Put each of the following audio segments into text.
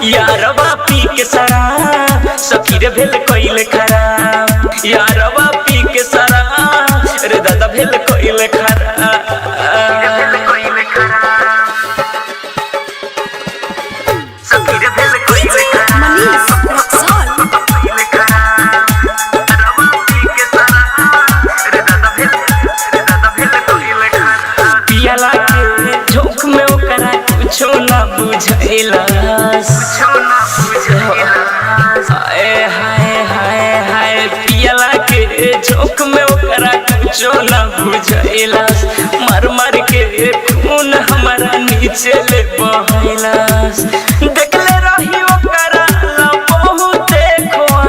यारवा पी के शराब सखी रे भेल कइले खराब। यारवा पी के शराब रे दादा भेल कइले खराब। सखी रे भेल कइले पियाला के झोंक में ओकरा कुछो ना बुझैला। हाय हाय हाय हाय पियाला के झोंक में ओकरा कुछो ना बुझैला। मार मार के खून हमारा नीचे ले बहैला। देखले रही ओकरा ला बहुते खोआ।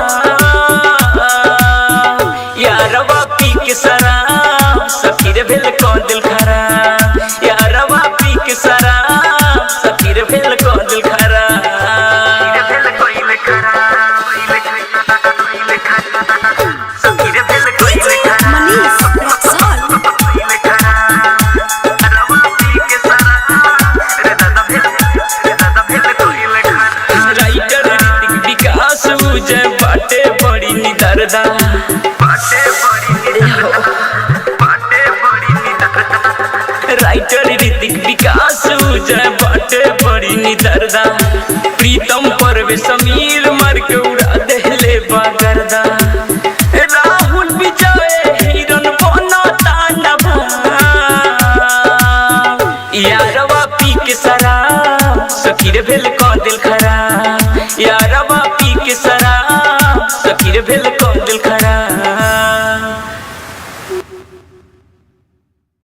यारवा पी के शराब सखी रे भेल को दिल खराब। यारवा पी के शराब सखी रे भेल को दिल खराब। राइटर ऋतिक विकास उजय बाटे बड़ी निदरदा। राइटर ऋतिक विकास उजय बाटे बड़ी निदरदा। प्रीतम परवे समीर मार के उड़ा देले बागरदा। राहुल विजय हिरन बना तांडव। यारवा पी के शराब सखी रे भेल को दिल खराब। यारवा पी के शराब सखी रे भेल को दिल खराब।